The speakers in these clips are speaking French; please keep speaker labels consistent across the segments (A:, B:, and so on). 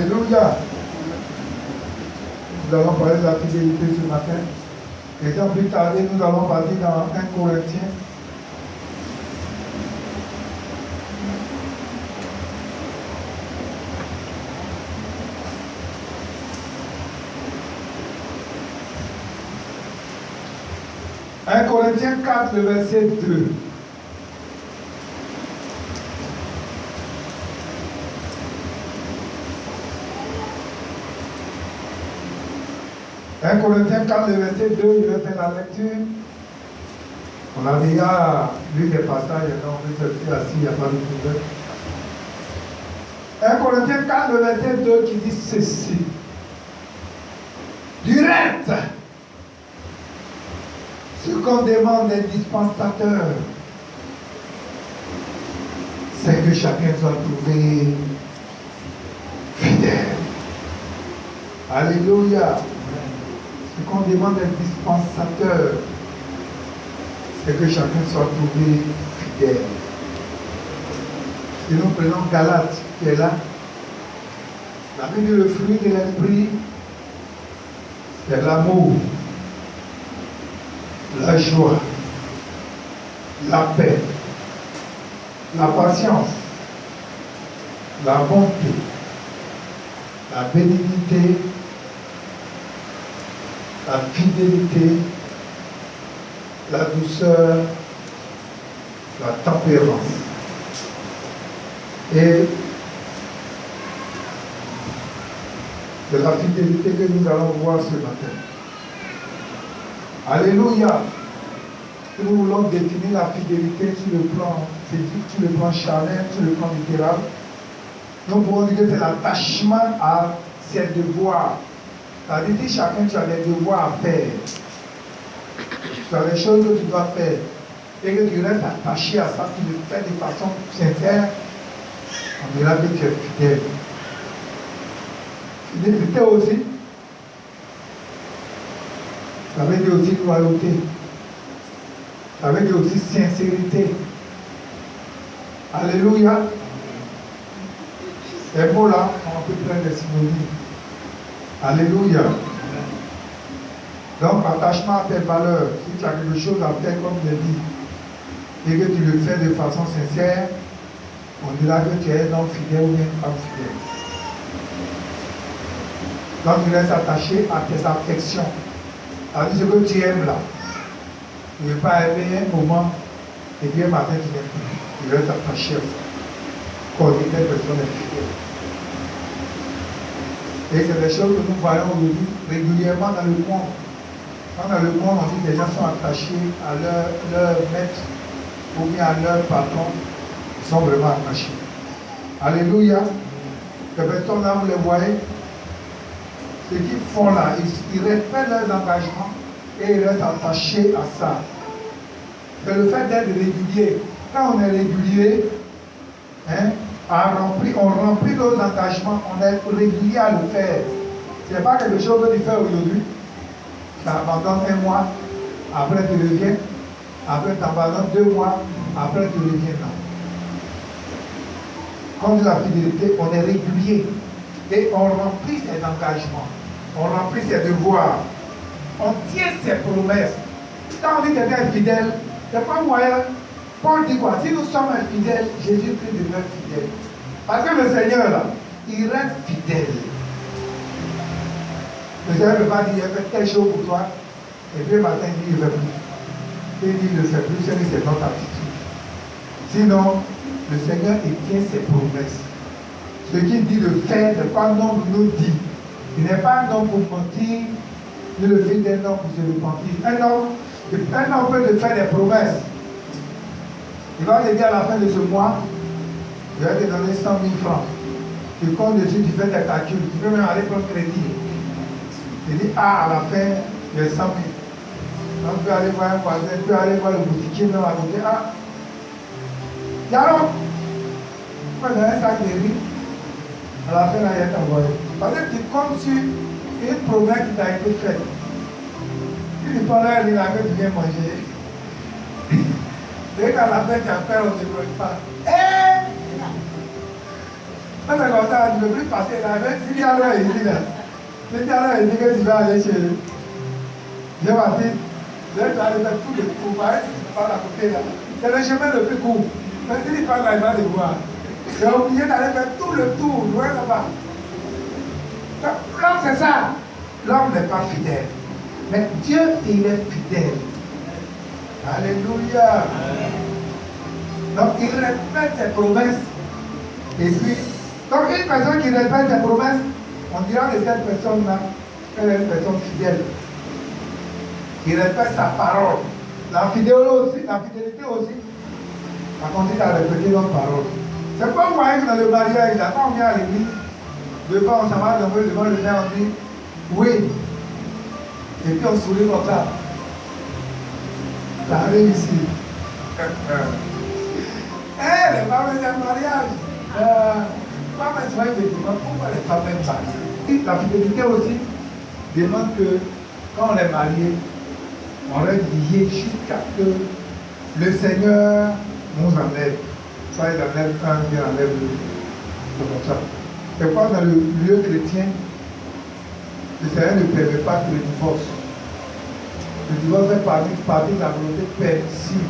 A: Alléluia. Nous allons parler de la fidélité ce matin. Et sans plus tarder, nous allons partir dans 1 Corinthiens. Corinthiens 4, le verset 2. Corinthiens 4, le verset 2, je vais faire la lecture. On a déjà lu des passages, donc on peut se faire assis, il n'y a pas de problème. Corinthiens 4, le verset 2 qui dit ceci. Du reste, ce qu'on demande des dispensateurs, c'est que chacun soit trouvé fidèle. Alléluia. Ce qu'on demande des dispensateurs, c'est que chacun soit trouvé fidèle. Et nous prenons Galates qui est là. La Bible dit le fruit de l'esprit, c'est l'amour, la joie, la paix, la patience, la bonté, la bénignité, la fidélité, la douceur, la tempérance. Et c'est la fidélité que nous allons voir ce matin. Alléluia. Si nous voulons définir la fidélité sur le plan physique, sur le plan charnel, sur le plan littéral, nous pouvons dire que c'est l'attachement à ses devoirs. C'est-à-dire que chacun tu as des devoirs à faire. Tu as des choses que tu dois faire. Et que tu restes attaché à ça, tu le fais de façon sincère, on dira que tu es fidèle. Fidélité aussi, ça veut dire aussi loyauté. Ça veut dire aussi sincérité. Alléluia. Ces mots-là, on peut prendre des synonymes. Alléluia. Donc, attachement à tes valeurs. Si tu as quelque chose à faire, comme je l'ai dit, et que tu le fais de façon sincère, on dira que tu es un homme fidèle ou une femme fidèle. Donc, tu restes attaché à tes affections. C'est-à-dire ce que tu aimes là. Tu ne veux pas aimer un moment et puis un matin tu n'aimes plus. Tu restes attaché à ça. Quand telle personne est fidèle. Et c'est des choses que nous voyons aujourd'hui régulièrement dans le monde. Quand dans le monde, on dit que les gens sont attachés à leur maître ou bien à leur patron, ils sont vraiment attachés. Alléluia. Les personnes là, vous les voyez, ce qu'ils font là, ils respectent leurs engagements et ils restent attachés à ça. C'est le fait d'être régulier. Quand on est régulier, on remplit nos engagements, on est régulier à le faire. Ce n'est pas quelque chose que tu fais aujourd'hui. Tu abandonnes un mois, après tu reviens, après tu abandonnes 2 mois, après tu reviens. Non. Comme la fidélité, on est régulier et on remplit ses engagements, on remplit ses devoirs, on tient ses promesses. Quand on dit que quelqu'un est fidèle, c'est pas moyen. Paul dit quoi? Si nous sommes infidèles, Jésus-Christ demeure fidèle. Parce que le Seigneur, là, il reste fidèle. Le Seigneur ne peut pas dire, il a fait telle chose pour toi, et puis le matin, il dit, il ne fait plus. Il dit, il ne fait plus, c'est notre attitude. Sinon, le Seigneur, il tient ses promesses. Ce qu'il dit de faire, c'est pas un homme nous dit. Il n'est pas un homme pour mentir, ni le fils d'un homme pour se repentir. Un homme peut te faire des promesses. Il va te dire à la fin de ce mois, je vais te donner 100 000 francs. Tu comptes dessus, tu fais tes calculs. Tu peux même aller prendre crédit. Il dit, à la fin, j'ai 100 000. Donc, tu peux aller voir un voisin, tu peux aller voir le boutiquier, même à côté. Yaro, tu peux donner un sac de riz. À la fin, là, il est envoyé. Parce que tu comptes sur une promesse qui t'a été faite. Si tu prends un riz là, que tu viens manger. Dès qu'à la fin, tu as peur, on ne te bloque pas. Quand c'est comme ça, tu ne peux plus passer là. Même si tu as l'heure ici, là. Si tu as l'heure ici, que tu vas aller chez eux. J'ai parti. Là, tu vas aller faire tout le tour. Pareil, si tu parles à côté là. C'est le chemin le plus court. Mais si tu parles là, il va le voir. Tu es obligé d'aller faire tout le tour, loin là-bas. L'homme, c'est ça. L'homme n'est pas fidèle. Mais Dieu, il est fidèle. Alléluia. Donc, il respecte ses promesses. Et puis, donc une personne qui respecte ses promesses, on dira de cette personne-là, elle est une personne fidèle. Qui respecte sa parole. La fidélité aussi, ça consiste à respecter notre parole. C'est pas vous voyez que dans le mariage, là, quand on vient à l'église, devant, on s'en va devant le père, on dit oui. Et puis on sourit comme ça. Ça arrive ici. Les femmes, c'est un mariage. Pas maintenant, effectivement, pourquoi les femmes aiment marier? La fidélité aussi demande que quand on est marié, on reste lié jusqu'à ce que le Seigneur nous enlève. Soit il enlève un, il enlève l'autre. C'est comme ça. C'est quoi dans le lieu chrétien, le Seigneur ne permet pas que le divorce. Le divorce fait partie de la volonté permissive.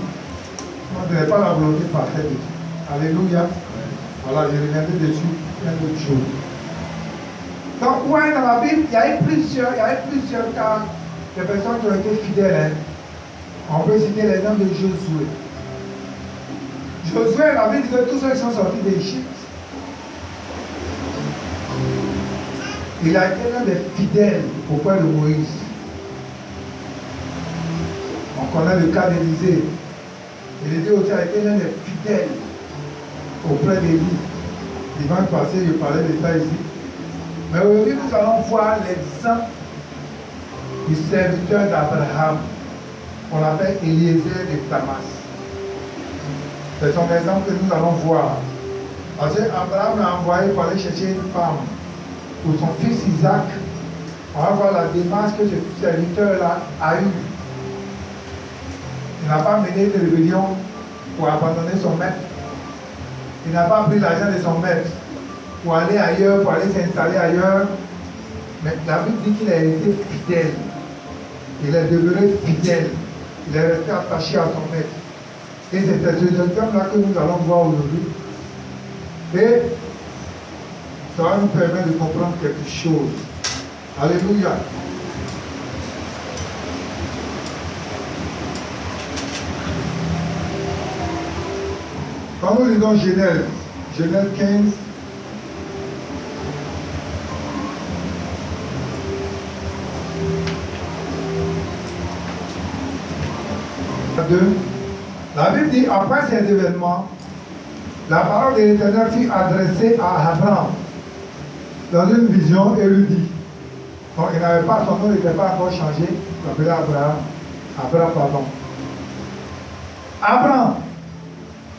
A: Ce n'est pas la volonté parfaite de Dieu. Alléluia. Voilà, je reviendrai dessus plein d'autres choses. Donc, ouais, dans la Bible, il y a eu plusieurs cas de personnes qui ont été fidèles. On peut citer l'exemple de Josué. Josué, la Bible dit que tous ceux qui sont sortis d'Égypte, il a été l'un des fidèles auprès de Moïse. On connaît le cas d'Élisée. Élisée aussi a été l'un des fidèles auprès d'Élie. Dimanche passé, je parlais de ça ici. Mais aujourd'hui, nous allons voir l'exemple du serviteur d'Abraham, qu'on appelle Eliezer de Damas. C'est son exemple que nous allons voir. Parce qu'Abraham l'a envoyé pour aller chercher une femme pour son fils Isaac. On va voir la démarche que ce serviteur-là a eue. Il n'a pas mené de rébellion pour abandonner son maître. Il n'a pas pris l'argent de son maître pour aller ailleurs, pour aller s'installer ailleurs. Mais la Bible dit qu'il a été fidèle. Il est demeuré fidèle. Il est resté attaché à son maître. Et c'est cet exemple-là que nous allons voir aujourd'hui. Et ça va nous permettre de comprendre quelque chose. Alléluia. Quand nous lisons Genèse 15, la Bible dit, après ces événements, la parole de l'Éternel fut adressée à Abraham dans une vision et lui dit, donc il n'avait pas, son nom n'était pas encore changé, il s'appelait Abraham, pardon. Abraham,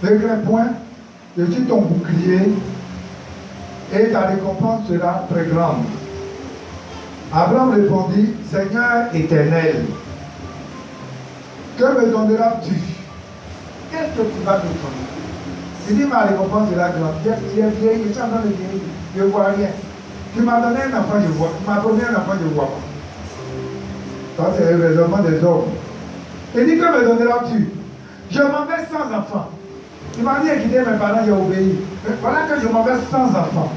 A: ne crains point, je suis ton bouclier et ta récompense sera très grande. Abraham répondit, Seigneur éternel, que me donneras-tu? Qu'est-ce que tu vas me donner? Il dit, ma récompense sera grande. Tu es vieilli, je suis en train de vieillir, je ne vois rien. Tu m'as donné un enfant, je vois. Tu m'as donné un enfant, je ne vois pas. Ça, c'est le raisonnement des hommes. Il dit, que me donneras-tu? Je m'en vais sans enfant. Il m'a dit, quitter mes parents, j'ai obéi. Mais voilà que je m'en vais sans enfant.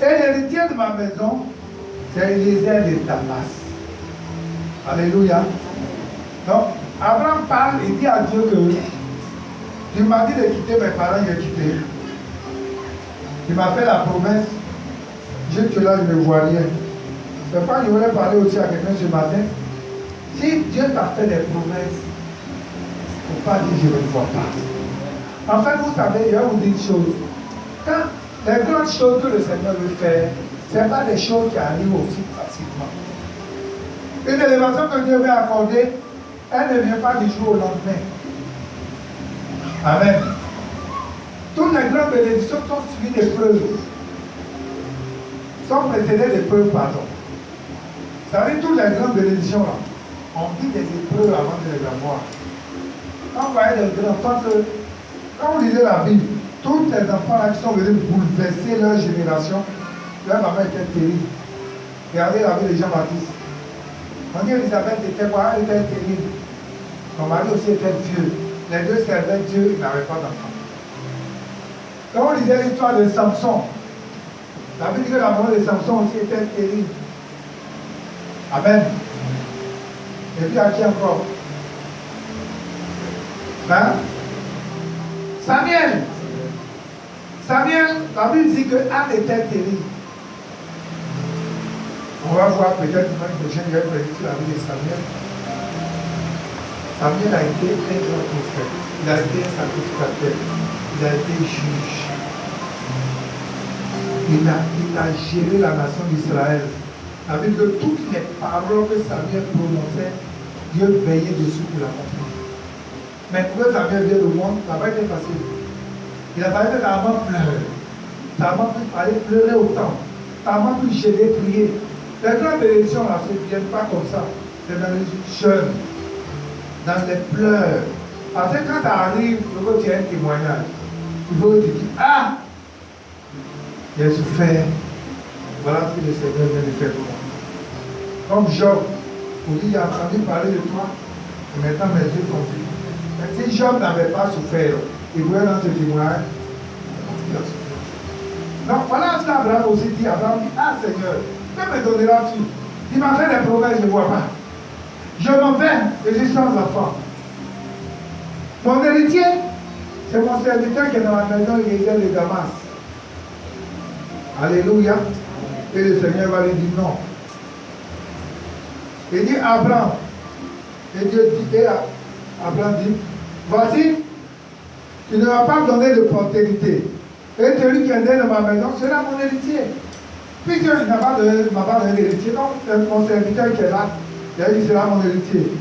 A: Et l'héritier de ma maison, c'est Eliezer de Damas. Alléluia. Donc, Abraham parle et dit à Dieu que tu m'as dit de quitter mes parents, j'ai quitté. Tu m'as fait la promesse. Jusque-là, je ne vois rien. C'est pas que je voulais parler aussi à quelqu'un ce matin. Si Dieu t'a fait des promesses, il ne faut pas dire je ne vois pas. En fait, vous savez, je vais vous dire une chose. Quand les grandes choses que le Seigneur veut faire, ce n'est pas des choses qui arrivent aussi facilement. Une élévation que Dieu veut accorder, elle ne vient pas du jour au lendemain. Amen. Toutes les grandes bénédictions sont suivies d'épreuves. Sont précédées d'épreuves, pardon. Vous savez, toutes les grandes bénédictions là, on vit des épreuves avant de les avoir. Quand vous voyez des enfants, quand vous lisez la Bible, Tous les enfants là qui sont venus bouleverser leur génération, leur maman était terrible. Regardez la vie de Jean-Baptiste. On dit Elisabeth était quoi? Elle était terrible. Son mari aussi était vieux. Les deux servaient Dieu, ils n'avaient pas d'enfant. Quand on lisait l'histoire de Samson, ça veut dire que la maman de Samson aussi était terrible. Amen. Et puis à qui encore? Hein? Samuel. Samuel, la Bible dit que Anne était terrible. On va voir peut-être dimanche prochain, je vais prédire sur la vie de Samuel. Samuel a été un grand prophète. Il a été un sacrificateur. Il a été juge. Il a géré la nation d'Israël. La Bible dit que toutes les paroles que Samuel prononçait, Dieu veillait dessus pour l'accomplir. Mais pour que Samuel vienne au monde, ça n'a pas été facile. Il a fallu que ta maman pleure. Ta maman pu aller pleurer autant. Ta maman pu gêner, prier. Les grandes élections là, ne viennent pas comme ça. C'est dans les jeunes, dans les pleurs. Parce que quand ça arrive, il faut que tu aies un témoignage. Il faut que tu dises, ah, j'ai souffert. Voilà ce que le Seigneur vient de faire pour moi. Comme Job, pour dire, j'ai entendu parler de toi, et maintenant mes yeux sont vus. Mais si Job n'avait pas souffert, il voulait dans ce témoignage, il a souffert. Donc voilà ce qu'Abraham aussi dit. Abraham dit, ah Seigneur, que me donneras-tu? Il m'a fait des promesses, je ne vois pas. Je m'en vais, et je suis sans enfant. Mon héritier, c'est mon serviteur qui est dans la maison de Damas. Alléluia. Et le Seigneur va lui dire non. Il dit Abraham. Et Dieu dit, et Abraham dit, voici, tu ne vas pas me donner de postérité. Et celui qui est né dans ma maison sera mon héritier. Puis Dieu n'a pas donné d'héritier, donc mon serviteur qui est là, il sera mon héritier.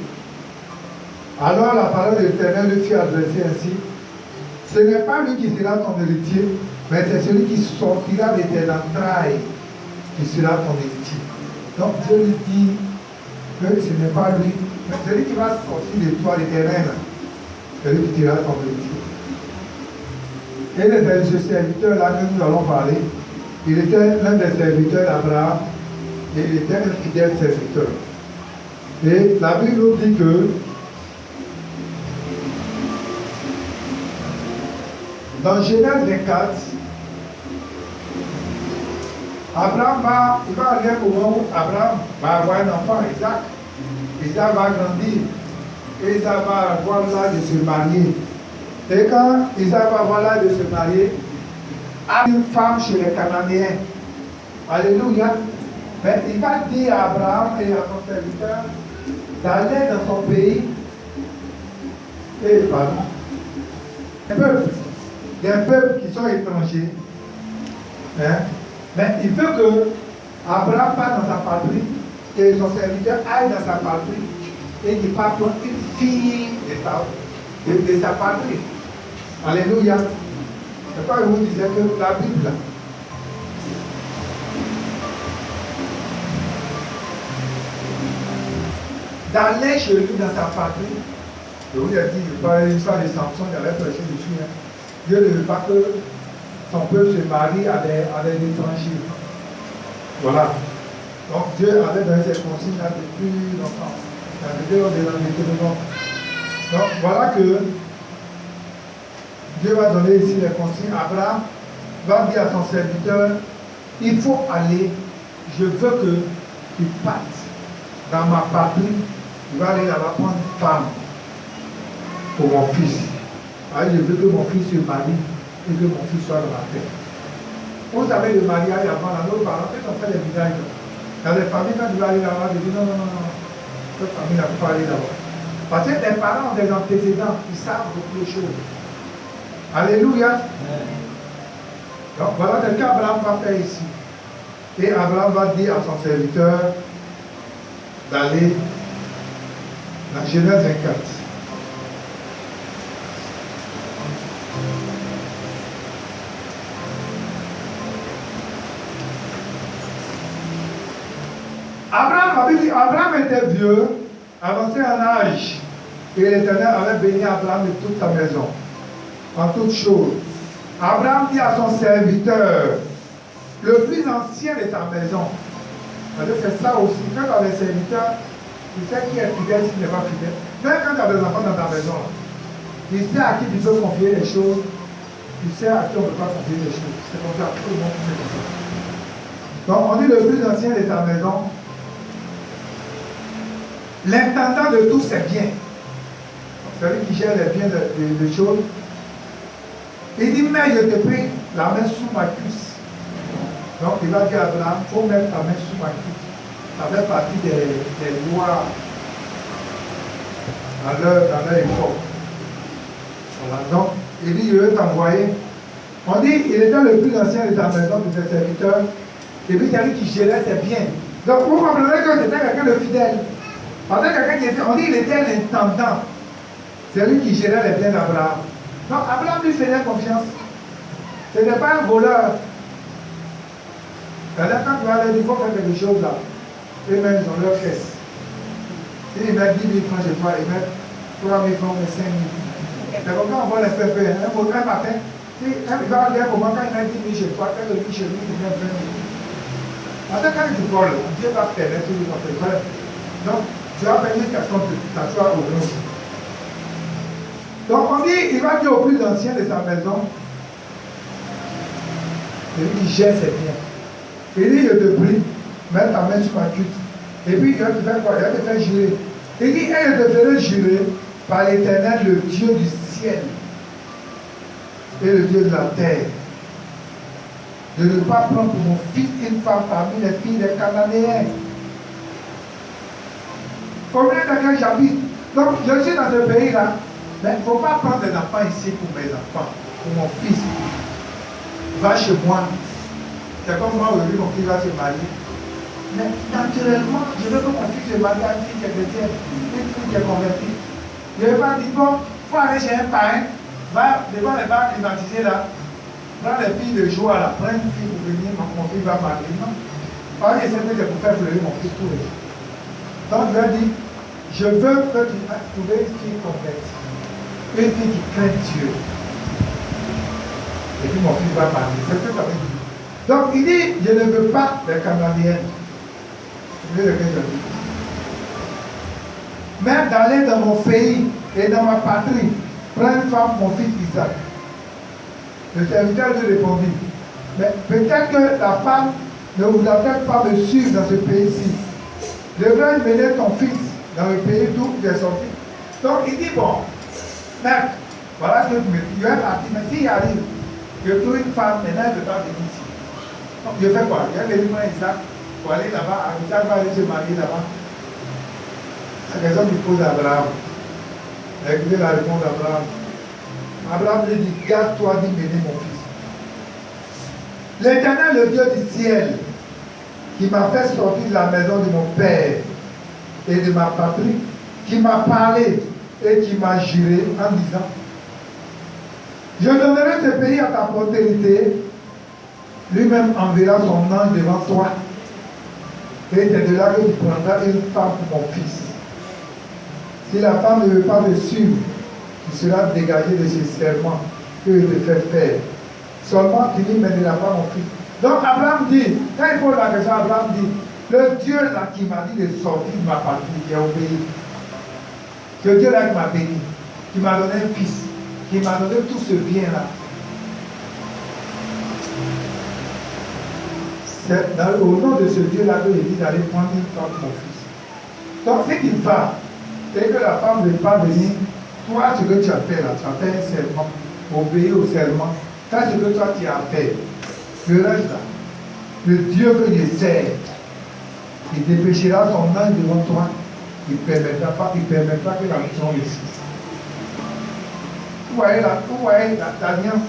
A: Alors la parole de l'Éternel lui fit adresser ainsi, ce n'est pas lui qui sera ton héritier, mais c'est celui qui sortira de tes entrailles qui sera ton héritier. Donc Dieu lui dit que ce n'est pas lui, mais celui qui va sortir de toi, de tes reines, c'est lui qui sera ton héritier. Et ce serviteur-là que nous allons parler, il était l'un des serviteurs d'Abraham et il était un fidèle serviteur. Et la Bible nous dit que dans Genèse 24, Abraham il va arriver au moment où Abraham va avoir un enfant, Isaac. Isaac va grandir. Et Isaac va avoir l'âge de se marier. Et quand Isaac va avoir l'âge de se marier, a une femme chez les Cananéens. Alléluia. Mais il va dire à Abraham et à son serviteur d'aller dans son pays et pardon, des peuples qui sont étrangers. Hein? Mais il veut que Abraham parte dans sa patrie et son serviteur aille dans sa patrie et qu'il parte prendre une fille de sa patrie. Alléluia. C'est pas que vous disiez que la Bible, d'aller chez lui dans sa patrie, je vous ai dit, il parlait de l'histoire de Samson, il avait prêché dessus. Hein. Dieu ne veut pas que son peuple se marie à des étrangers. Voilà. Donc Dieu avait donné cette consigne là depuis longtemps. Ça veut dire de l'Environnement. Donc voilà que Dieu va donner ici les consignes. Abraham va dire à son serviteur, il faut aller, je veux que tu partes dans ma patrie, il va aller là-bas prendre une femme pour mon fils. Alors, je veux que mon fils se marie et que mon fils soit dans la terre. Vous savez, le mariage avant, là, nos parents, quand on fait les villages, dans les familles, quand tu vas aller là-bas, ils disent non, cette famille n'a pas aller là-bas. Parce que les parents ont des antécédents, ils savent beaucoup de choses. Alléluia. Donc voilà ce qu'Abraham va faire ici. Et Abraham va dire à son serviteur d'aller dans Genèse 24. Abraham était vieux, avancé en âge, et l'Éternel avait béni Abraham de toute sa maison, en toutes choses. Abraham dit à son serviteur, le plus ancien de sa maison. C'est ça aussi. Quand tu as des serviteurs, tu sais qui est fidèle, qui n'est pas fidèle. Même quand tu as des enfants dans ta maison, tu sais à qui tu peux confier les choses, tu sais à qui on ne peut pas confier les choses. C'est comme ça, tout le monde fait comme ça. Donc on dit le plus ancien de sa maison, l'intendant de tous ses biens. Celui qui gère les biens de choses. Il dit, mais je te prie la main sous ma cuisse. Donc il va dire à Abraham, il faut mettre ta main sous ma cuisse. Ça fait partie des lois dans leur époque. Voilà. Donc, il dit, je vais t'envoyer. On dit, il était le plus ancien de sa maison, de ses serviteurs. Et puis, c'est lui qui gérait ses biens. Donc, vous comprenez que c'était quelqu'un de fidèle. On dit, il était l'intendant. C'est lui qui gérait les biens d'Abraham. Donc, Abraham lui faisait confiance. Ce n'est pas un voleur. C'est-à-dire, quand tu vas leur dire, il faut faire quelque chose là, eux-mêmes, ils ont leur caisse. S'ils mettent 10 000 francs chez toi, ils mettent 3 000 francs, mais 5 000. C'est comme ça qu'on voit les faire faire. Un matin, il va dire comment quand il met 10 000 chez toi, quand il met chez lui, il met 20 000. Maintenant, quand tu voles, Dieu va te permettre de faire. Donc, tu vas payer jusqu'à ce qu'on t'assoie au nom. Donc, on dit, il va dire au plus ancien de sa maison, celui qui gère ses biens. Il dit, je te prie, mets ta main sur ma cuisse. Et puis, il va te faire quoi? Il va te faire jurer. Il dit, et je te ferai jurer par l'Éternel, le Dieu du ciel et le Dieu de la terre, de ne pas prendre pour mon fils une femme parmi les filles des Cananéens. Combien de temps j'habite? Donc, je suis dans ce pays-là, mais il ne faut pas prendre des enfants ici pour mes enfants, pour mon fils. Va chez moi. C'est comme moi aujourd'hui, mon fils va se marier. Mais naturellement, je veux que mon fils se marie à une fille qui est chrétienne, une fille qui est convertie. Je ne vais pas dire, bon, il faut aller chez un parrain, va devant les bars climatisés là, prends les filles de joie là, prends une fille pour venir, mon fils va marier. Non. Parce que c'est pour faire fleurir mon fils tous les jours. Donc je lui ai dit, je veux que tu fasses trouver une fille convertie, une fille qui craint Dieu. Et puis mon fils va marier. C'est ce que ça veut dire. Donc il dit, je ne veux pas les Cananéennes. Vous voyez ce que je dis. Même d'aller dans mon pays et dans ma patrie, prends une femme, mon fils Isaac. Le serviteur lui répondit, mais peut-être que la femme ne voudra peut-être pas me suivre dans ce pays-ci. Devrais-je mener ton fils dans le pays d'où tu es sorti? Donc il dit, bon, mec, voilà ce que tu me dis, je vais partir, mais s'il arrive, je trouve une femme, maintenant elle ne peut pas venir ici. Donc je fais quoi? Je vais venir prendre Isaac pour aller là-bas, Isaac va aller se marier là-bas. La question qu'il pose à Abraham. Écoutez la réponse d'Abraham. Abraham lui dit, garde-toi d'y mener mon fils. L'Éternel, le Dieu du ciel, qui m'a fait sortir de la maison de mon père et de ma patrie, qui m'a parlé et qui m'a juré en disant, je donnerai ce pays à ta postérité, lui-même enverra son ange devant toi, et c'est de là que tu prendras une femme pour mon fils. Si la femme ne veut pas me suivre, tu seras dégagé de ce serment que je te fais faire. Seulement, tu dis, mais ne l'a pas mon fils. Donc Abraham dit, quand il pose la question, Abraham dit, le Dieu là qui m'a dit de sortir de ma patrie, qui a obéi. Ce Dieu là qui m'a béni, qui m'a donné un fils, qui m'a donné tout ce bien-là. C'est au nom de ce Dieu-là que il dit d'aller prendre une femme pour mon fils. Donc ce qu'il va, c'est que la femme ne veut pas venir. Toi, ce que tu as fait là, tu as fait un serment, obéir au serment, fais ce que toi tu as fait. Le reste là, le Dieu que je sers, il dépêchera son ange devant toi, il ne permettra pas que la mission réussisse. Vous voyez l'alliance.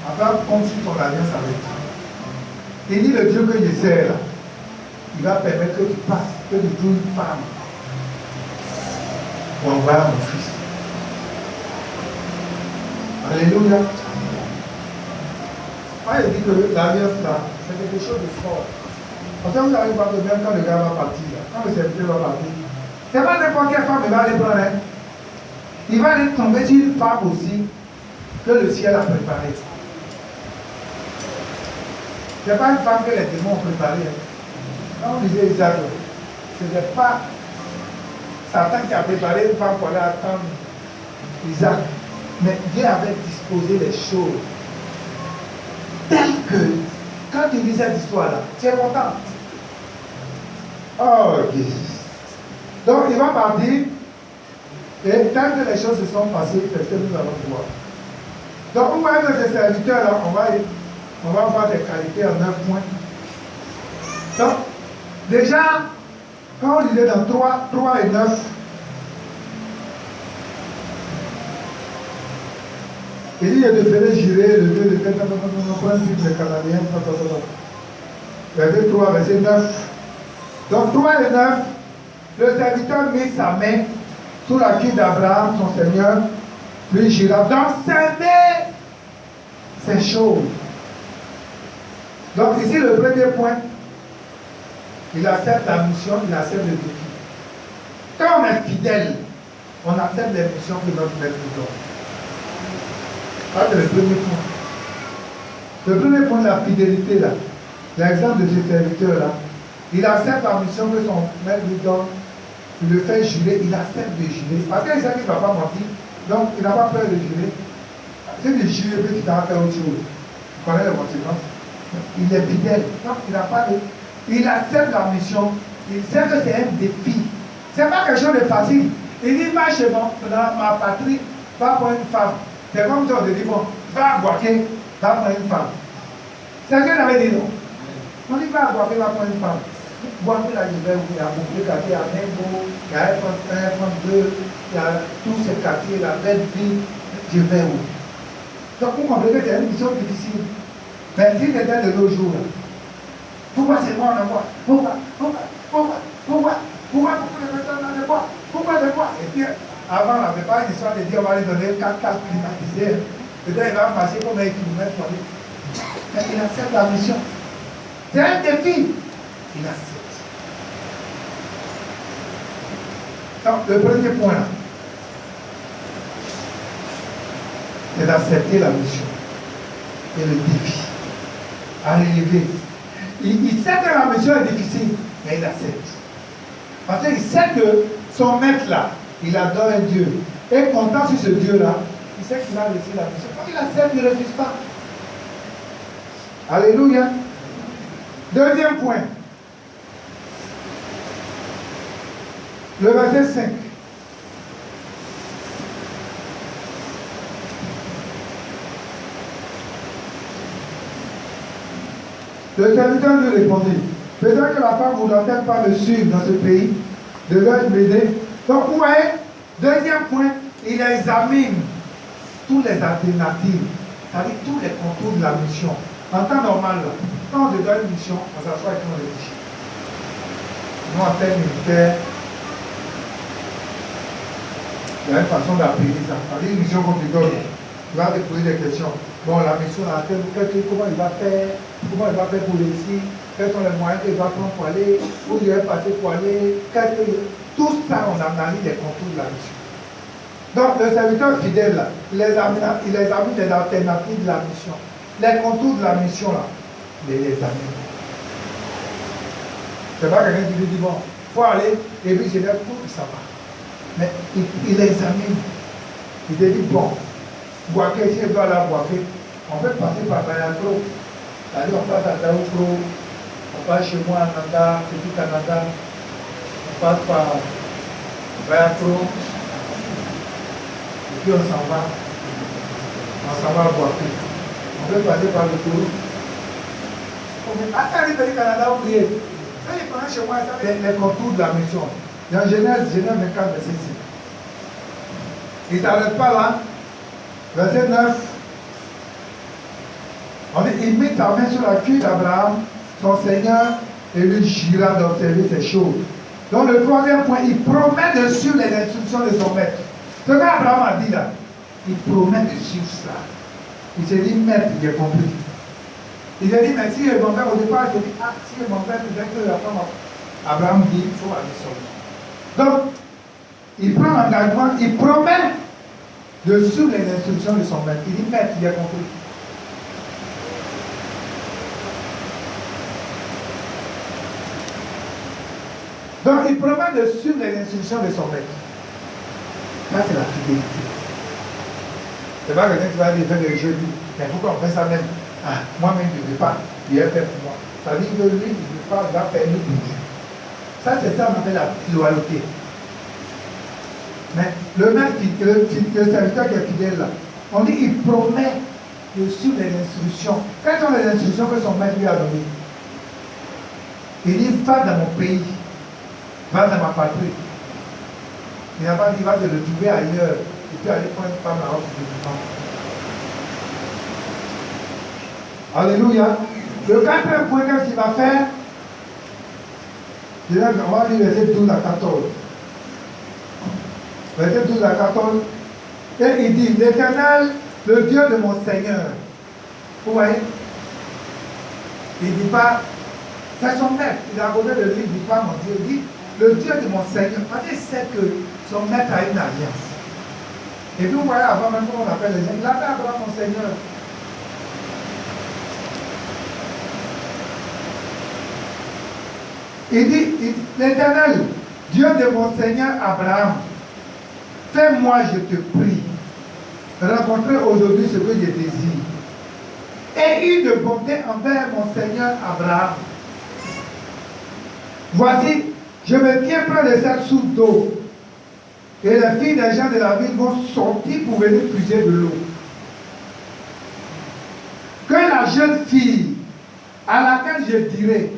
A: Abraham compte sur ton alliance avec toi. Il dit le Dieu que je sers là, il va permettre que tu passes, que tu trouves une femme pour envoyer mon fils. Alléluia. Moi, je dis que l'alliance là, c'est quelque chose de fort. Parce que vous n'arrivez pas de même quand le gars va partir, là, quand le serviteur va partir. C'est pas n'importe quelle femme il va aller prendre. Hein. Il va aller tomber sur une femme aussi que le ciel a préparée. Ce n'est pas une femme que les démons ont préparée. Quand on disait Isaac, ce n'est pas Satan qui a préparé une femme pour aller attendre Isaac. Mais Dieu avait disposé les choses telles que, quand tu lis cette histoire-là, tu es content. Oh, Jesus. Donc, il va partir, et tant que les choses se sont passées, c'est ce que nous allons voir. Donc, vous voyez que ces serviteurs-là, on va voir des qualités en 9 points. Donc, déjà, quand on lisait dans 3 et 9, il dit, je te ferai jurer le Dieu de tel, principe des Canadiens, verset 3, verset 9. Donc 3 et 9, le serviteur mit sa main sous la cuisse d'Abraham, son Seigneur, puis jura d'enseigner ces choses. Donc ici, le premier point, il accepte la mission, il accepte le défi. Quand on est fidèle, on accepte les missions que notre maître nous donne. Ça, c'est le premier point. Le premier point de la fidélité, là, l'exemple de ce serviteur-là, il accepte la mission que son maître lui donne, il le fait jurer, il accepte de jurer. Parce qu'il sait qu'il ne va pas mentir, donc il n'a pas peur de jurer. C'est de jurer, puis tu t'en faire autre chose. Tu connais les conséquences. Il est fidèle, donc il n'a pas de. Il accepte la mission, il sait que c'est un défi. Ce n'est pas quelque chose de facile. Il dit, va chez moi, dans ma patrie, va pour une femme. C'est comme ça, on te dit, bon, va à Boaké, va pour une femme. C'est ce qu'il avait dit, non? On dit, va à Boaké, va pour une femme. Boaké, là, il y a beaucoup de quartiers, à Mengo, il y a F1, F2, il y a tous ces quartiers, la belle ville, je vais où? Donc, vous comprenez que c'est une mission difficile. Mais s'il était de nos jours, pourquoi c'est moi, on a quoi? Pourquoi les personnes n'ont pas? Pourquoi c'est quoi? Et puis, avant, on n'avait pas une histoire de dire on va lui donner 4 cases climatisées. Peut-être il va passer comme un kilomètre pour aller. Mais il accepte la mission. C'est un défi. Il accepte. Donc, le premier point, là, c'est d'accepter la mission et le défi à relever. Il sait que la mission est difficile, mais il accepte. Parce qu'il sait que son maître là, il adore un Dieu. Et comptant sur ce Dieu-là, il sait qu'il va réussir la mission. Quand il accepte, il ne refuse pas. Alléluia. Deuxième point. Le verset 5. Le serviteur lui répondit, peut-être que la femme ne voudra-t-elle pas me suivre dans ce pays, de leur m'aider. Donc, vous voyez, deuxième point, il examine toutes les alternatives, c'est-à-dire tous les contours de la mission. En temps normal, là, quand on te donne une mission, on s'assoit et on réfléchit. Nous, en termes militaires, il y a une façon d'appeler ça. C'est-à-dire une mission qu'on te donne. Tu vas te poser des questions. Bon, la mission, comment il va faire? Comment il va faire pour réussir? Quels sont les moyens qu'il va prendre pour aller? Où il va passer pour aller? Tout ça, on analyse les contours de la mission. Donc, le serviteur fidèle, là, il examine les alternatives de la mission. Les contours de la mission, là, il les examine. C'est pas quelqu'un qui lui dit, bon, il faut aller, et puis je lève tout, ça va. Mais il examine. Il te dit, bon, Boaké, si je dois aller à Boaké, on peut passer par Bayatro. C'est-à-dire, on passe à Taoukro, on passe chez moi à Nanda, Petit Canada, on passe par Bayatro, et puis on s'en va à Boaké. On peut passer par le tour. Attends, Petit Canada, vous priez. Quand il prend chez moi, ça fait les contours de la mission. Dans Genèse 24, verset 6. Il ne s'arrête pas là. Verset 9. On dit, il mit sa main sur la cuisse d'Abraham, son Seigneur, et lui jura d'observer ces choses. Donc le troisième point, il promet de suivre les instructions de son maître. Ce qu'Abraham a dit là, il promet de suivre ça. Il s'est dit, maître, il a compris. Il a dit, mais si mon père au départ, il s'est dit, ah, si mon père me dit que la femme, Abraham dit, il faut aller seul. Donc, il prend l'engagement, il promet de suivre les instructions de son maître. Il dit, maître, il a compris. Donc il promet de suivre les instructions de son maître. Ça, c'est la fidélité. C'est pas quelqu'un qui va aller faire des jeûnes. Mais pourquoi on fait ça même? Ah, moi-même, je ne veux pas. Il est fait pour moi. Ça veut dire que lui, il ne veut pas, il va faire une pour Dieu. Ça, c'est ça qu'on appelle la loyauté. Mais le maître, le serviteur qui est fidèle là, on dit il promet de suivre les instructions. Quelles sont les instructions que son maître lui a données? Il dit, va dans mon pays, va dans ma patrie. Il n'a pas dit, va te le trouver ailleurs, et puis aller prendre une femme là-haut pour te prendre. Alléluia. Le quatrième point, qu'est-ce qu'il va faire? On va lire verset 12 à 14. Verset 12 à 14. Et il dit, l'Éternel, le Dieu de mon Seigneur. Vous voyez? Il ne dit pas, c'est son maître. Il a abordé le livre, il ne dit pas mon Dieu. Il dit, le Dieu de mon Seigneur. Parce qu'il sait que son maître a une alliance. Et puis vous voyez, avant même qu'on appelle les gens, il appelle Abraham mon Seigneur. Il dit, l'Éternel, Dieu de mon Seigneur Abraham, fais-moi, je te prie, rencontrer aujourd'hui ce que je désire. Et eu de bonté envers mon Seigneur Abraham. Voici, je me tiens près de cette source d'eau. Et les filles des gens de la ville vont sortir pour venir puiser de l'eau. Que la jeune fille à laquelle je dirai,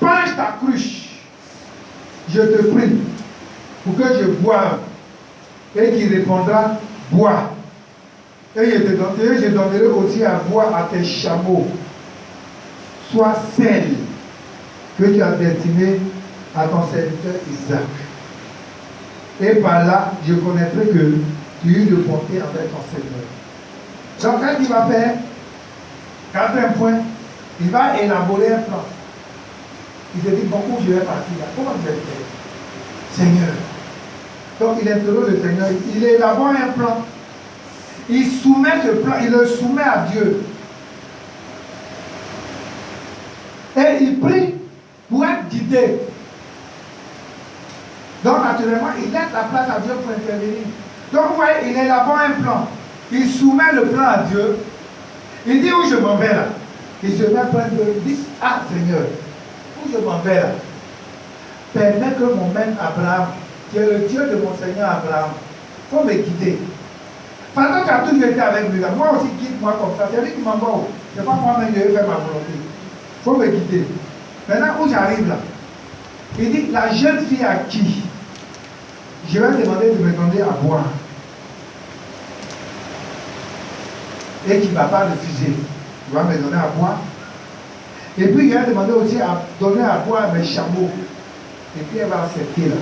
A: penche ta cruche, je te prie, pour que je boive. Et qui répondra, bois. Et je donnerai aussi à boire à tes chameaux. Sois celle que tu as destinée à ton serviteur Isaac. Et par là, je connaîtrai que tu as eu de bonté avec ton Seigneur. Donc, qu'est-ce qu'il va faire? Quatrième point, il va élaborer un plan. Il se dit, bon, où je vais partir là? Comment je vais faire? Seigneur. Donc, il interroge le Seigneur. Il élabore un plan. Il soumet ce plan, il le soumet à Dieu. Et il prie pour être guidé. Donc, naturellement, il laisse la place à Dieu pour intervenir. Donc, vous voyez, il élabore un plan. Il soumet le plan à Dieu. Il dit où je m'en vais là. Il se met près de lui. Il dit, ah Seigneur, où je m'en vais là. Permets que mon maître Abraham, qui est le Dieu de mon Seigneur Abraham, faut me guider. Pendant que tu as toujours été avec lui là, moi aussi guide-moi comme ça. C'est lui qui m'envoie. Ce n'est pas moi-même qui vais faire ma volonté. Il faut me guider. Maintenant, où j'arrive là, il dit, la jeune fille à qui je vais demander de me donner à boire. Et qui ne va pas refuser. Il va me donner à boire. Et puis, il va demander aussi à donner à boire à mes chameaux. Et puis, elle va accepter là.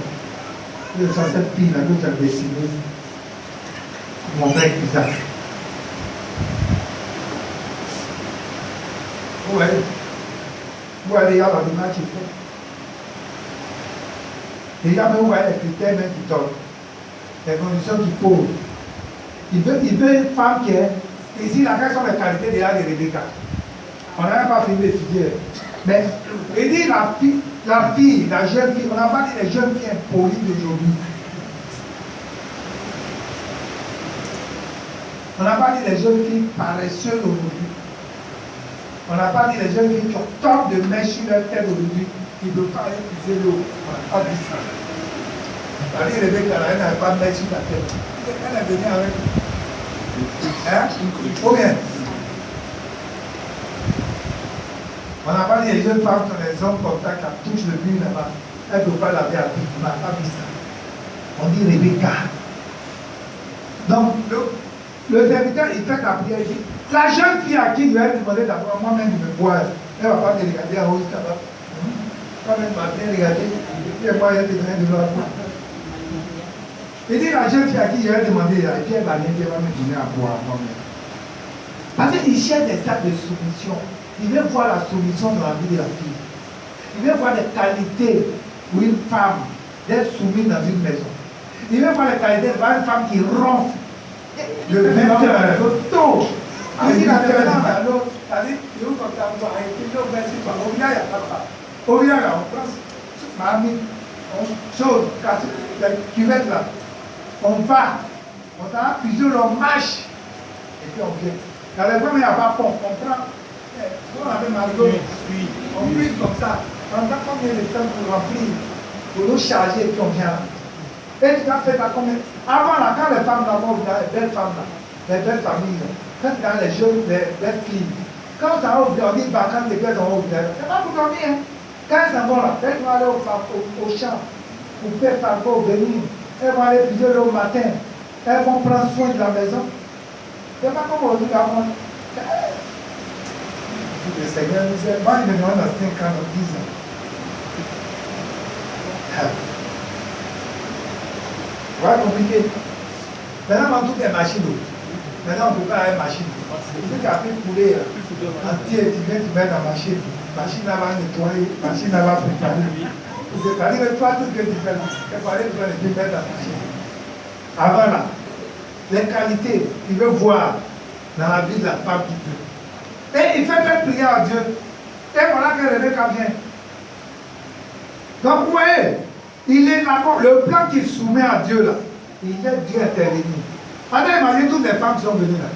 A: C'est cette fille là que tu as dessinée. Mon père Isaac. Ouais. Vous allez à la démarche qu'il fait. Et là, vous voyez les critères même qui donnent. Les conditions qu'il pose. Il veut une femme qui est. Ici, là, quelles sont les qualités de Rebecca? On n'a même pas fini d'étudier. Mais il dit la jeune fille, on n'a pas dit les jeunes filles impolies d'aujourd'hui. On n'a pas dit les jeunes filles paresseuses aujourd'hui. On n'a pas dit les jeunes filles qui ont tant de mèches sur leur tête aujourd'hui, qui ne peuvent pas aller puiser l'eau. On n'a pas dit ça. C'est-à-dire Rebecca, elle n'avait pas de mèche sur la tête. Elle est venue avec. Hein? Ou bien? On n'a pas dit les jeunes femmes qui ont les hommes comme ça, qui touchent le but là-bas. Elles ne peuvent pas laver à pied. On n'a pas dit ça. On dit Rebecca. Donc, le serviteur, il fait la prière, il dit, la jeune fille à qui je vais demander d'abord moi-même de me boire, elle ne va pas me regarder à haut là-bas. Toi-même, va bien regarder, et puis moi, elle te donne de l'eau à boire. Il dit, la jeune fille à qui je vais demander, et puis elle va venir, elle va me donner à boire moi-même. Parce qu'il cherche des actes de soumission. Il veut voir la soumission dans la vie de la fille. Il veut voir les qualités pour une femme d'être soumise dans une maison. Il veut voir les qualités pour une femme qui ronfle. Le 20 heures, tôt. Ici, la terre, alors, c'est-à-dire, il faut qu'on t'envoie, et puis, on va essayer de faire, on vient, là, on prend, mamie, chose, qui va être là. On va, on a plusieurs, on marche, et puis on vient. Dans les premiers, il n'y a pas pont, on prend, on avait Margot, on puise comme ça, on a combien de temps pour remplir, pour nous charger, et puis on vient là. Et tu as fait ça combien? Avant là, quand les femmes d'abord, les belles femmes là, les belles familles, là, quand tu as les jeunes, les belles filles, quand tu as on dit vacances, les belles ont ouvert, c'est pas pour dormir. Hein. Quand elles s'en vont là, elles vont aller au champ, pour faire fardeau, venir, elles vont aller plusieurs heures au matin, elles vont prendre soin de la maison. C'est pas comme aujourd'hui avant. Le Seigneur nous dit, moi il me demande à 5 ans, 10 ans. Voilà compliqué. Maintenant, tout est machine. Maintenant, on ne peut pas avoir une machine. Il faut qu'après poulet entier, tu viens, tu mets dans la machine. La machine va nettoyer, la machine va préparer. C'est-à-dire que toi, tout ce que tu fais là, tu vas aller mettre dans la machine. Avant là, les qualités, il veut voir dans la vie de la femme qui peut. Et il fait même prier à Dieu. Et voilà que Rebecca vient. Donc, vous voyez, il est là, le plan qu'il soumet à Dieu là, il est Dieu intervenir. Maintenant, imaginez toutes les femmes qui sont venues là.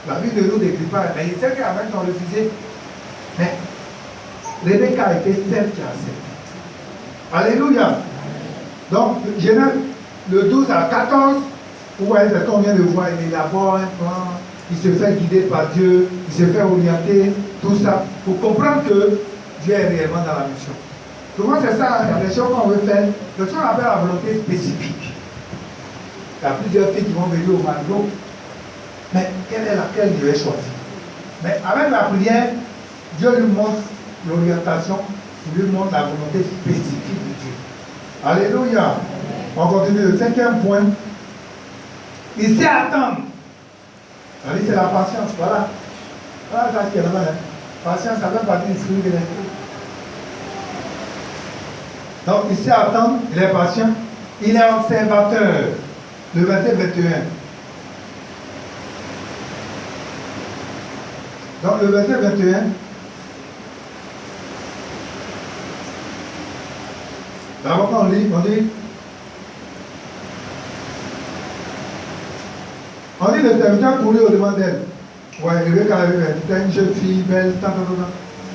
A: La vie de nous décrit pas, mais il sait qu'avec ont refusé. Mais Rebecca a été celle qui a accepté. Alléluia. Donc, Genèse, le 12 à 14, vous voyez ce qu'on vient de voir, il élabore un plan, il se fait guider par Dieu, il se fait orienter, tout ça, pour comprendre que Dieu est réellement dans la mission. Souvent c'est ça, il y a des choses qu'on veut faire, ce qu'on appelle la volonté spécifique. Il y a plusieurs filles qui vont venir au Margot, mais quelle est laquelle Dieu a choisi? Mais avec la prière, Dieu lui montre l'orientation, il lui montre la volonté spécifique de Dieu. Alléluia. On continue le 5e point. Il sait attendre. C'est la patience, voilà. Voilà ça qui est là-bas. Patience, ça fait partie du fruit de l'esprit. Donc, il sait attendre, il est patient, il est observateur. Le verset 21. Donc, le verset 21. D'abord, quand on dit, le serviteur courait au-devant d'elle. Ouais, Rebecca avait c'était une jeune fille belle,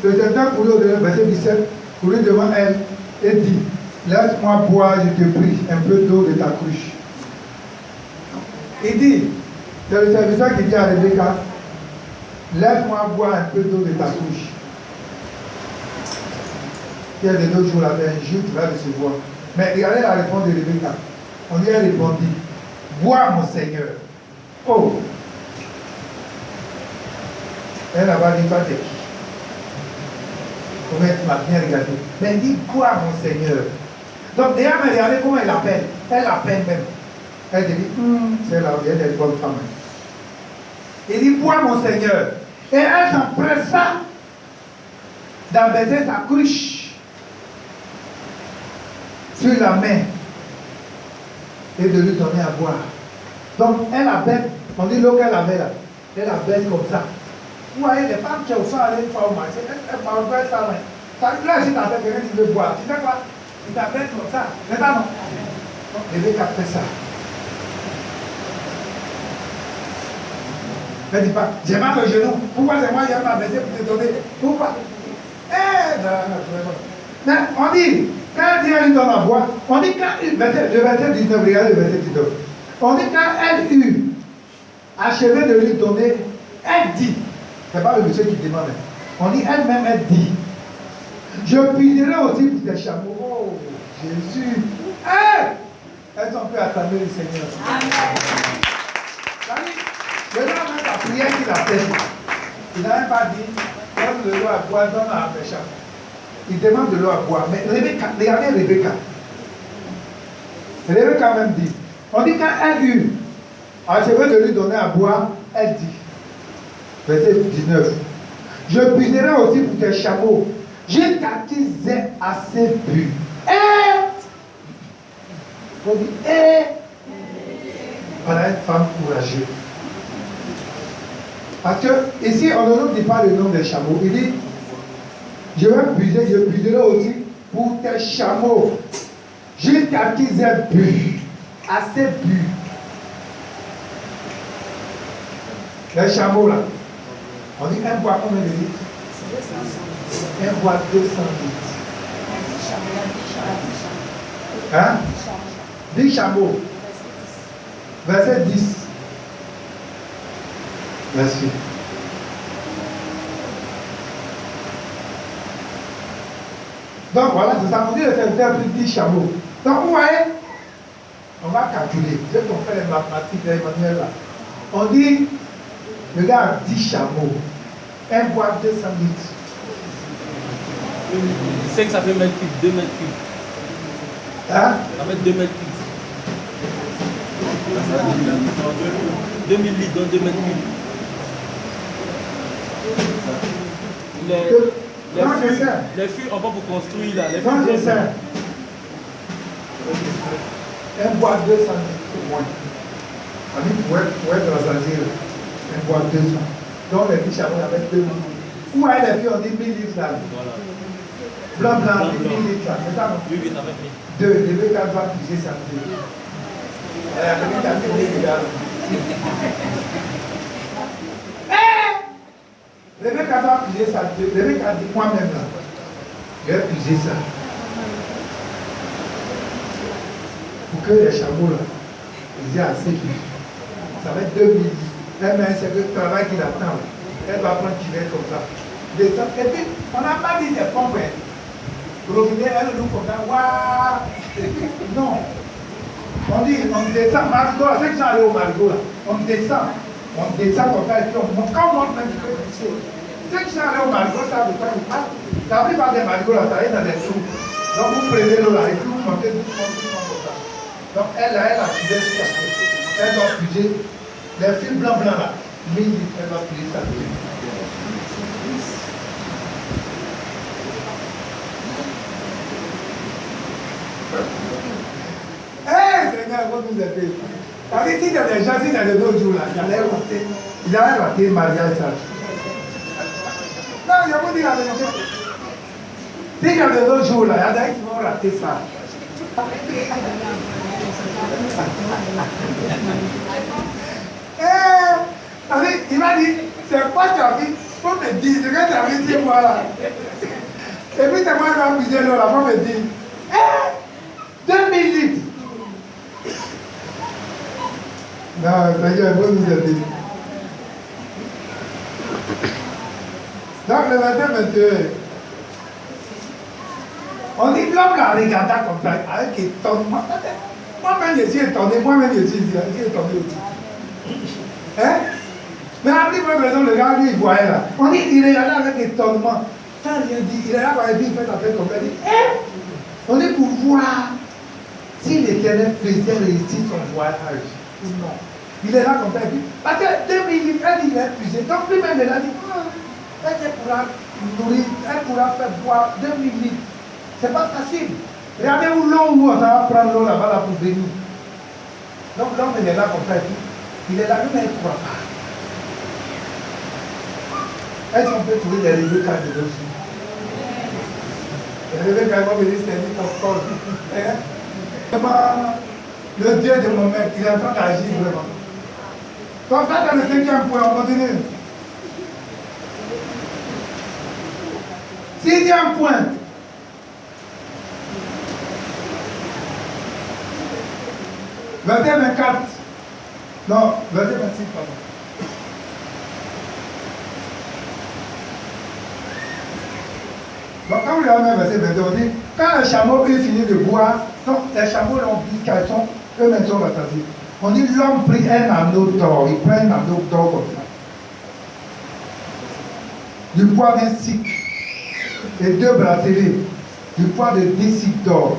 A: Le serviteur courait au-devant, verset 17, courait devant elle et dit, laisse-moi boire, je te prie, un peu d'eau de ta cruche. Il dit, c'est le serviteur qui dit à Rebecca, laisse-moi boire un peu d'eau de ta cruche. Il y a des 2 jours là, un jour, tu vas recevoir. Mais regardez la réponse de Rebecca. On lui a répondu, bois mon Seigneur. Oh! Elle n'a pas dit, toi t'es qui? Comment tu m'as bien regardé? Mais elle dit, bois mon Seigneur. Donc déjà, mais regardez comment elle appelle. Elle appelle même. Elle dit, c'est là où il y a des bonnes femmes. Il dit, bois mon Seigneur. Et elle s'empressa d'embêter sa cruche sur la main et de lui donner à boire. Donc elle abaisse, on dit l'eau qu'elle avait là, elle abaisse comme ça. Vous voyez, les femmes qui sont allées une fois au marché, elles parlent pas ça. Là, si tu as quelqu'un qui veut boire, tu fais quoi? Tu t'abaisses comme ça. C'est ça, non? Donc, Rebecca fait ça. Elle ne dit pas, j'ai mal au genou. Pourquoi c'est moi qui ai m'abaissé pour te donner? Pourquoi? Mais on dit, quand elle lui donne à boire, on dit quand le verset 19, regardez le verset 19. On dit quand elle eut achevé de lui donner, elle dit, c'est pas le monsieur qui demande, on dit elle-même, elle dit, je puiserai aussi pour tes chameaux. Oh, Jésus. Est-ce qu'on peut attendre le Seigneur? Amen. Le nom de la prière qu'il a fait, il n'a même pas dit, donne de l'eau à boire, donne à tes chameaux. Il demande de l'eau à boire. Mais Rebecca, regardez Rebecca. Rebecca même dit, on dit quand elle eut achevé de lui donner à boire, elle dit, verset 19, je puiserai aussi pour tes chameaux, jusqu'à qu'ils aient assez bu. On dit, voilà une femme courageuse. Parce que ici, on ne dit pas le nom des chameaux. Il dit, je vais puiser, je puiserai aussi pour tes chameaux, jusqu'à qu'ils aient bu, assez bu. Les chameaux là, on dit un bois combien de litres? Un bois 200 litres. Hein? 10 chameaux. Verset 10. Merci. Donc voilà, c'est ça. On dit le serviteur plus 10 chameaux. Donc vous voyez, on va calculer. Dès qu'on fait les mathématiques, les manuels là, on dit, regarde, 10 chameaux. Un bois 200 litres.
B: 5 ça fait mètres cubes, 2 mètres cubes.
A: Hein?
B: Ça fait 2 mètres cubes. 2000 litres dans 2 mètres cubes. Les fûts on va pour construire là. Les fûts,
A: non, je sais. Un bois 200 litres au moins. On dit pour être rasasier, un bois 200. Donc les petits chameaux avec 2 litres. Où est les filles, on dit 1000 litres là.
B: Voilà.
A: Blanc, 1000 litres là. C'est ça non?
B: Oui, ça fait 1000.
A: 2, les deux doit piger ça. Elle a mis ta télé, regarde. Le mec a pas pigé ça. Le mec a dit moi-même là. Je vais piger ça. Pour que les chameaux là, ils aient assez de vie. Ça va être 2000 litres. Mais c'est le travail qu'il attend. Elle va prendre qui vient comme ça. Et puis, on n'a pas dit des pompes. Robinet, elle nous comme ça. Waouh! Non. On dit, on descend, Marigot, c'est que j'allais au Marigot là. On descend comme ça et puis on monte. Quand on monte même, il faut pisser. C'est que j'allais au Marigot, ça veut pas nous parler. La plupart des Marigots là, ça est dans des trous. Donc vous prenez l'eau là et puis vous montez doucement comme ça. Donc elle a fusé sur la tête. Elle doit fuser. Les fils blancs là, 1000 litres, elle va fuser sa tête. Seigneur, faut nous aider. Parce que si il y a des gens, si il y a des autres jours là, ils allaient rater le mariage. Non, je vous dis la vérité. Si il y a des autres jours là, il y a des qui vont rater ça. Il m'a dit, c'est quoi tu as vu? Il faut me dire, ce que tu as vu, dis-moi là. Et puis c'est moi qui vais puiser l'eau là, il faut me dire. 2000 litres. Non, Seigneur, il faut nous aider. Donc le verset 21. On dit l'homme la regarda comme ça, avec étonnement. Moi-même je suis étonné, moi-même je suis étonné aussi. Hein? Mais après, pour raison, le gars, lui, il voyait là. On dit, il regardait avec étonnement. Sans rien dire, il regardait et puis il fait la tête comme ça. Il dit, hein? On est pour voir si l'Éternel faisait réussir son voyage ou non. Il est là comme ça. Parce que 2000 litres, elle dit, il est épuisé. Donc lui-même, il a dit, elle pourra nourrir, elle pourra faire boire 2000 litres. C'est pas facile. Regardez où l'eau, où on va prendre l'eau là-bas là pour venir. Donc l'homme, il est là comme ça. Il est là, lui, mais il ne croit pas. Est-ce qu'on peut trouver des Rebecca de nos jours? Les Rebecca vont venir servir ton corps. Vraiment, le Dieu de mon maître, il est en train d'agir vraiment. Comme ça, dans le 5e point, on continue. 6e point. Verset 24. Non, verset 26, pardon. Donc, quand vous regardez verset 22, on dit, quand les chameaux eurent fini de boire, donc les chameaux l'ont dit qu'elles sont, eux-mêmes sont rassasiés. On dit, l'homme prit un anneau d'or, il prend un anneau d'or comme ça. Du poids d'un cycle et 2 bracelets, du poids de 10 cycles d'or.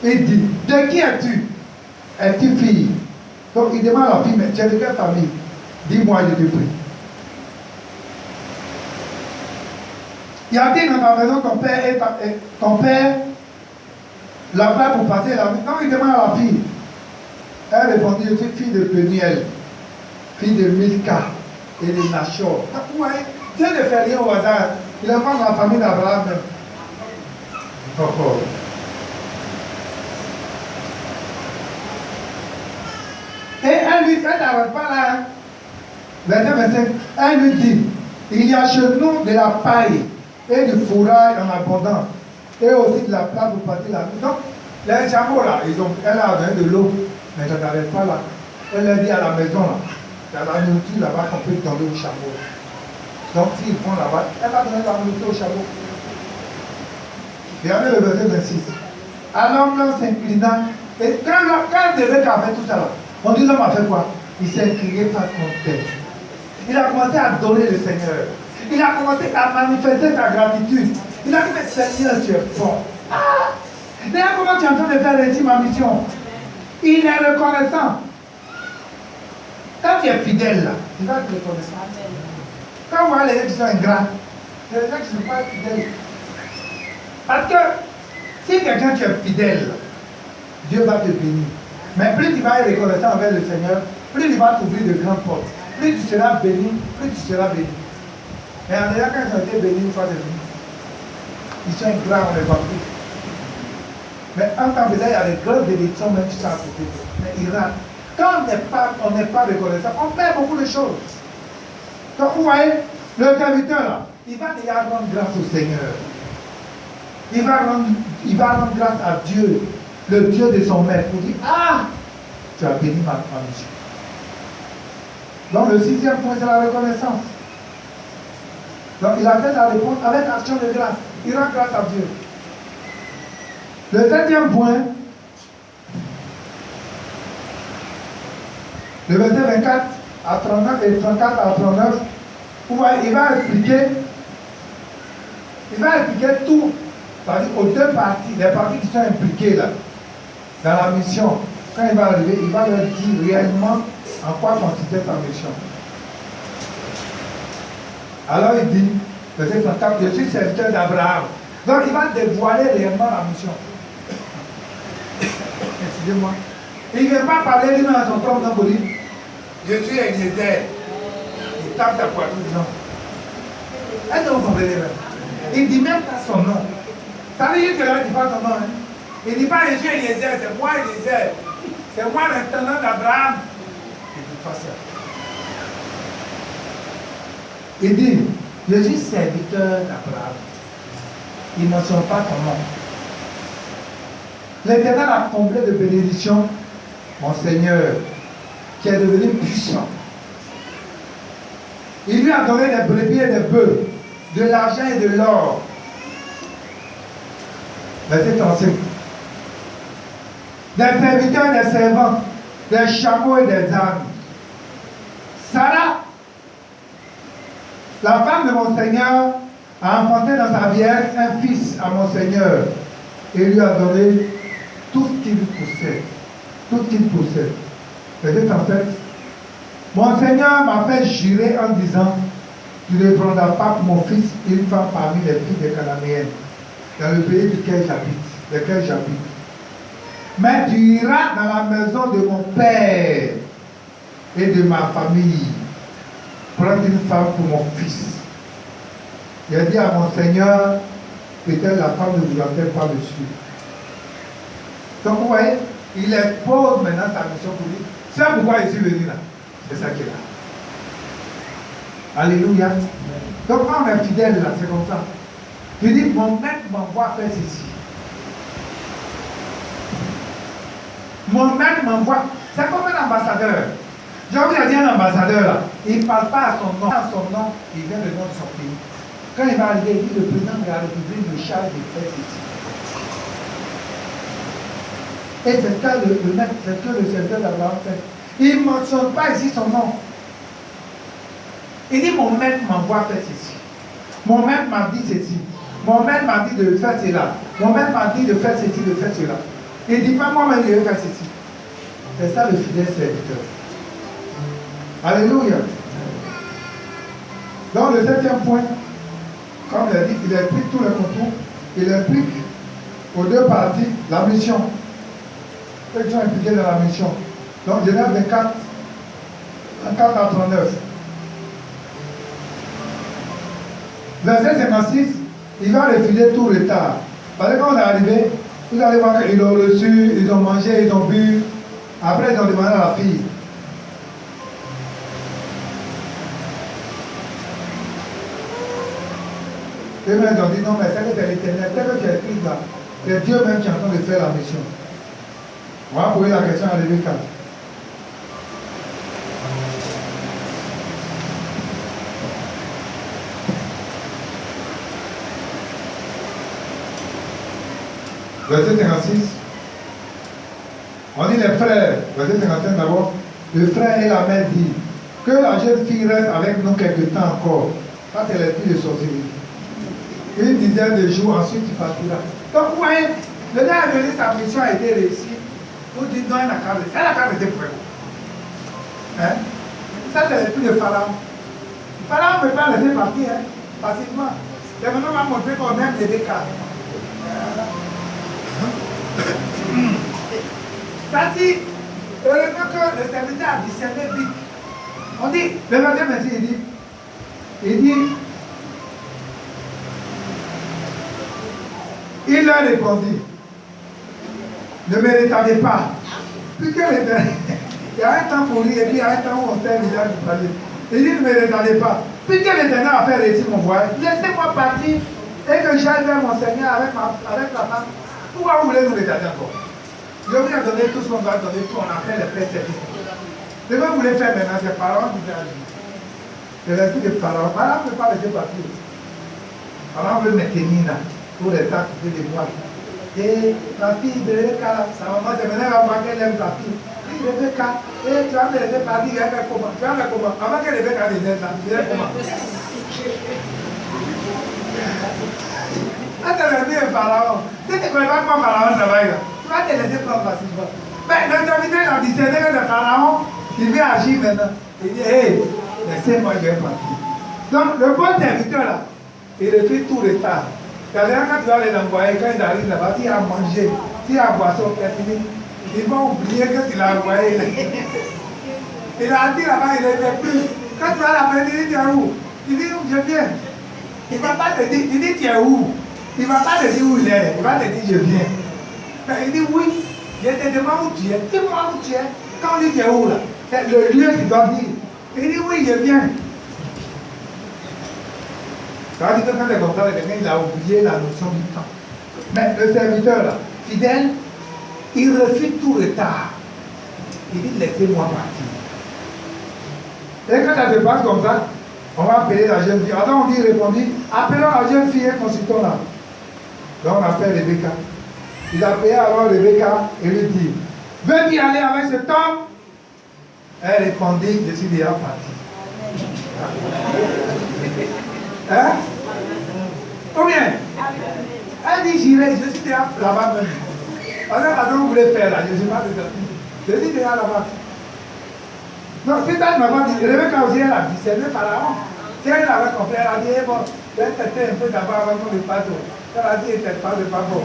A: Et dit, de qui es-tu? Es-tu fille? Donc il demande à la fille, mais tu es de quelle famille? Dis-moi, je te prie. Y a-t-il dans ta maison ton père là-bas pour passer la nuit? Non, il demande à la fille. Elle répondit, je suis fille de Peniel, fille de Milka et de Nachor. Dieu ne fait rien au hasard. Il est pas dans la famille d'Abraham même. Oh, oh. Et elle lui, elle n'arrête pas là. Hein. Verset 25, elle lui dit, il y a chez nous de la paille et du fourrage en abondance, et aussi de la place pour partir là. Donc, les chameaux là, elle a donné de l'eau, mais ça n'arrête pas là. Elle a dit à la maison là, il y a la nourriture là-bas qu'on peut donner aux chameaux. Donc, s'ils vont là-bas, elle va donner la nourriture aux chameaux. Regardez le verset 26. Alors l'homme s'inclina, et quand Rebecca a fait tout ça là, on dit l'homme a fait quoi? Il s'est incliné face contre terre. Il a commencé à adorer le Seigneur. Il a commencé à manifester sa gratitude. Il a dit, mais Seigneur, tu es fort. Ah! Regarde comment tu es en train de faire réussir ma mission. Il est reconnaissant. Quand tu es fidèle là, tu vas être reconnaissant. Quand on voit les gens qui sont ingrats, c'est les gens qui ne sont pas fidèles. Parce que si quelqu'un tu es fidèle, Dieu va te bénir. Mais plus tu vas être reconnaissant envers le Seigneur, plus il va t'ouvrir de grandes portes. Plus tu seras béni, plus tu seras béni. Et en déjà, quand ils ont été bénis, une fois de bénis, ils sont ingrats, on les voit plus. Mais en tant que ça, il y a des grandes bénédictions, même si ça à côté. Mais ils ratent. Quand on n'est pas reconnaissant, on perd beaucoup de choses. Donc, vous voyez, le serviteur là, il va déjà rendre grâce au Seigneur. Il va rendre grâce à Dieu, le Dieu de son maître, pour dire, ah, tu as béni ma mission. Donc le 6e point, c'est la reconnaissance. Donc il a fait la réponse avec action de grâce. Il rend grâce à Dieu. Le 7e point, le verset 24 à 39 et 34 à 39, vous voyez, il va expliquer tout, c'est-à-dire aux deux parties, les parties qui sont impliquées là, dans la mission. Quand il va arriver, il va leur dire réellement en quoi consistait sa mission. Alors il dit, verset 34, je suis serviteur d'Abraham. Donc il va dévoiler réellement la mission. Excusez-moi. Il ne vient pas parler lui-même à son propre nom pour dire, je suis Eliezer. Il tape ta poitrine, non. Est-ce que vous comprenez même? Il ne dit même pas son nom. Ça veut dire que là, il ne dit pas son nom. Hein? Il ne dit pas, je suis Eliezer, c'est moi Eliezer. C'est moi l'intendant d'Abraham. Il ne dit pas ça. Il dit, je suis serviteur d'Abraham. Il ne mentionne pas ton nom. L'Éternel a comblé de bénédictions mon Seigneur, qui est devenu puissant. Il lui a donné des brebis et des bœufs, de l'argent et de l'or. Verset 35. Des serviteurs et des servants, des chameaux et des ânes. Sarah, la femme de mon Seigneur, a enfanté dans sa vieillesse un fils à mon Seigneur et lui a donné tout ce qu'il possède. Tout ce qu'il possède. Verset 37. Mon Seigneur m'a fait jurer en disant, tu ne prendras pas pour mon fils une femme parmi les filles des Cananéennes, dans le pays duquel j'habite. Mais tu iras dans la maison de mon père et de ma famille, prendre une femme pour mon fils. Il a dit à mon Seigneur, peut-être la femme ne vous entend pas dessus. Donc vous voyez, il expose maintenant sa mission pour lui. C'est pourquoi il est venu là. C'est ça qui est là. Alléluia. Donc quand on est fidèle là, c'est comme ça. Tu dis, mon maître m'envoie faire ceci. Mon maître m'envoie. C'est comme un ambassadeur. J'ai envie de dire un ambassadeur là. Il ne parle pas à son nom. À son nom, il vient le nom de son pays. Quand il va arriver, il dit, le président de la République me charge de faire ceci. Et c'est ça le maître, c'est que le serviteur d'Abraham fait. Il ne mentionne pas ici son nom. Il dit, mon maître m'envoie faire ceci. Mon maître m'a dit ceci. Mon maître m'a dit de faire cela. Mon maître m'a dit de faire ceci, de faire cela. Il ne dit pas moi-même, je vais faire ceci. C'est ça le fidèle serviteur. Alléluia. Donc le 7e point, comme il a dit, il implique tout le contour. Il implique aux deux parties la mission. Ceux qui sont impliqués dans la mission. Donc Genèse 24, 24 à 39. Verset 56, il va refuser tout retard. Parce que quand on a arrivé, vous allez voir qu'ils l'ont reçu, ils ont mangé, ils ont bu. Après, ils ont demandé à la fille. Eux-mêmes ont dit non, mais c'est l'Éternel. Tel que tu as écrit là, c'est Dieu même qui est en train de faire la mission. On va poser la question à Rebecca. Verset 56. On dit les frères, verset 55 d'abord. Le frère et la mère disent que la jeune fille reste avec nous quelque temps encore. Ça, c'est l'esprit de sorcellerie. Une dizaine de jours, ensuite tu partiras. Donc, vous voyez, le gars est venu, sa mission a été réussie. Vous dites non, elle n'a qu'à rester. Elle n'a qu'à rester pour vous. Hein? Ça, c'est l'esprit de Pharaon. Pharaon ne peut pas laisser partir, hein, facilement. C'est maintenant qu'on va montrer qu'on aime les bécas. Ça dit, heureusement que le serviteur a discerné vite. On dit, le verset 26, il dit, il leur répondit, ne me retardez pas. Puisque il y a un temps pour lui et puis il y a un temps où on sert déjà du palais. Il dit, ne me retardez pas. Puisque l'Éternel a fait réussir mon voyage, laissez-moi partir et que j'aille vers mon Seigneur avec la femme. Pourquoi vous voulez nous retarder encore? Je vous ai donné tout ce qu'on doit donner, tout on a fait les frais services. Ce que vous voulez faire maintenant, c'est Pharaon qui fait agir. C'est l'esprit de Pharaon. Pharaon ne peut pas laisser partir. Pharaon veut me tenir là, pour les temps, pour des mois. Et la fille de Rebecca, sa maman, c'est maintenant va voir qu'elle aime sa fille. Oui, Rebecca, et tu vas me laisser partir, elle fait comment? Tu vas faire comment? Avant que Rebecca vienne là, tu vas comment? Ah, t'as l'esprit de Pharaon. Si tu ne connais pas comment Pharaon travaille là, tu vas te laisser prendre facilement. Mais le serviteur a discerné que le Pharaon, il vient agir maintenant. Il dit, hé, laissez-moi, je vais partir. Donc, le bon serviteur là, il refuse tout retard. C'est-à-dire quand tu vas les envoyer, quand ils arrivent là-bas, s'il a mangé, s'il a boisson, c'est fini. Ils vont oublier que tu l'as envoyé. Il a dit là-bas, il ne fait plus. Quand tu vas l'appeler, il dit, tu es où? Il dit, je viens. Il ne va pas te dire, il dit, tu es où? Il ne va pas te dire où il est, il va te dire, je viens. Mais il dit, oui, je te demande où tu es. Dis-moi où tu es. Quand on dit, tu es où là? C'est le lieu qui doit dire. Il dit, oui, je viens. Ça veut dire que quand il est comme ça, il a oublié la notion du temps. Mais le serviteur là, fidèle, il refuse tout retard. Il dit, laissez-moi partir. Et quand ça se passe comme ça, on va appeler la jeune fille. Alors on dit, répondit, appelons la jeune fille et consultons-la. Donc on appelle Rebecca. Il a appelé alors Rebecca et lui dit, veux-tu aller avec cet homme? Elle répondit, je suis déjà parti. Hein? Combien? Elle dit, j'irai, je suis déjà là-bas même. Alors, vous voulez faire là, je ne sais pas de je suis déjà là-bas. Donc, si elle m'a pas dit, Rebecca aussi, elle a discerné Pharaon. Si elle avait compris, elle a dit, bon, je vais têter un peu d'abord avant qu'on ne passe. Elle a dit, elle ne pas bon.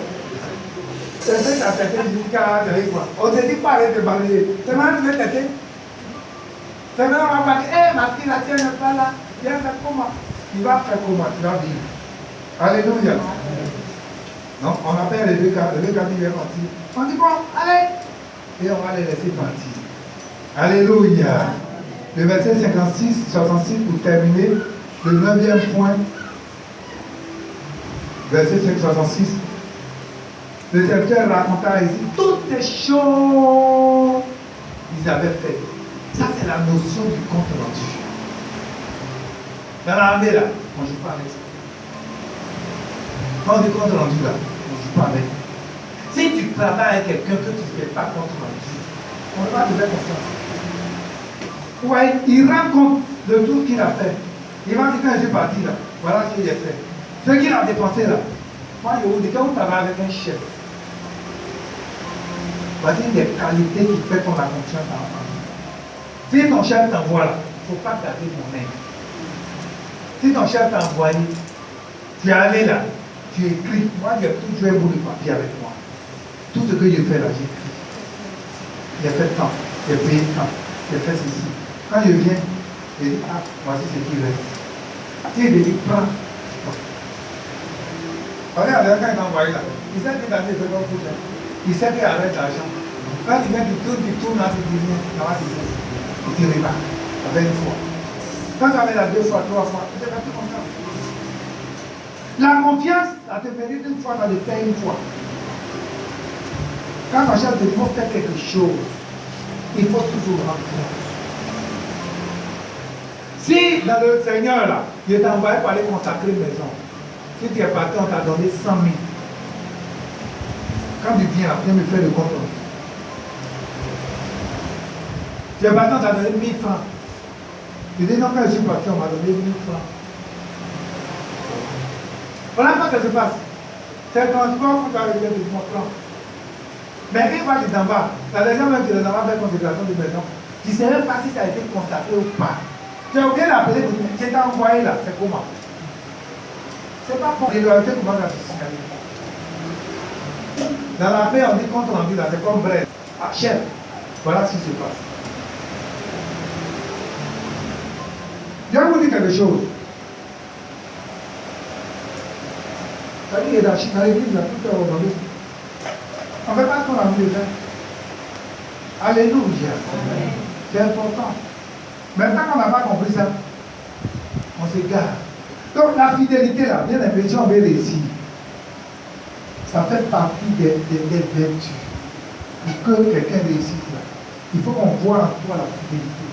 A: C'est fait qu'à têter jusqu'à quoi. On ne dit pas arrête de balayer. C'est maintenant que tu veux têter. C'est maintenant qu'on va dire, hé, ma fille, la tienne n'est pas là. Viens faire comment? Tu vas faire comment? Tu vas vivre. Alléluia. Donc, on appelle Rebecca dit, viens partir. On dit, bon, allez. Et on va les laisser partir. Alléluia. Le verset 66 pour terminer, le 9e point. Verset 66. Le serviteur raconta ici toutes les choses qu'ils avaient faites. Ça, c'est la notion du compte rendu. Dans l'armée, là, on ne joue pas avec ça. Quand on dit compte rendu, là, on ne joue pas avec. Si tu travailles avec quelqu'un que tu ne fais pas compte rendu, on ne va pas te faire confiance. Ouais, il rend compte de tout ce qu'il a fait. Il va dire quand je suis parti là, voilà ce qu'il a fait. Ce qu'il a dépensé là. Moi, je vous dis, quand vous travaillez avec un chef, voici une des qualités qui fait qu'on a confiance en lui. Si ton chef t'envoie là, il ne faut pas garder ton aide. Si ton chef t'a envoyé, tu es allé là, tu écris. Moi, j'ai toujours un bout de papier avec moi. Tout ce que j'ai fait là, j'ai écrit. J'ai fait tant, j'ai payé tant, j'ai fait ceci. Quand je viens, je dis, ah, voici ce qui reste. Si je dis, prends. Regardez, quand il m'a envoyé là, Il sait qu'il a fait seconde couche. Il sait qu'il arrête l'argent. Quand il vient, il tourne, là, il dit, ça va dire. Il te rebat. Avec une fois. Quand tu avais la 2 fois, 3 fois, tu n'es pas tout content. La confiance, ça te mérite une fois, ça te fait une fois. Quand on cherche de nouveau faire quelque chose, il faut toujours rendre compte. Si dans le Seigneur, là, il t'a envoyé pour aller consacrer une maison, si tu es parti, on t'a donné 100 000. Quand tu viens, viens me faire le compte. Tu es parti, on t'a donné 1000 francs. Tu dis non, quand je suis parti, on m'a donné 1000 francs. Voilà comment ça se passe. C'est le transport pour arriver de mon plan. Mais une fois que tu t'en vas, t'as des gens même qui les envoient faire consécration de maison. Tu ne sais même pas si ça a été consacré ou pas. Tu as oublié d'appeler pour dire, tu t'es envoyé là, c'est comment? C'est pas pour les réalités comment ça se signale. Dans la paix, on dit compte rendu là, c'est comme bref. Ah, chef, voilà ce qui se passe. Je vais vous dire quelque chose. Ça dit, il est dans l'église, là, tout est ordonné. On ne fait pas ce qu'on a envie de faire. Alléluia. C'est important. Maintenant qu'on n'a pas compris ça, on s'égare. Donc la fidélité, là, bien aimé, si on veut réussir, ça fait partie des vertus. Pour que quelqu'un réussisse là, il faut qu'on voit en toi la fidélité.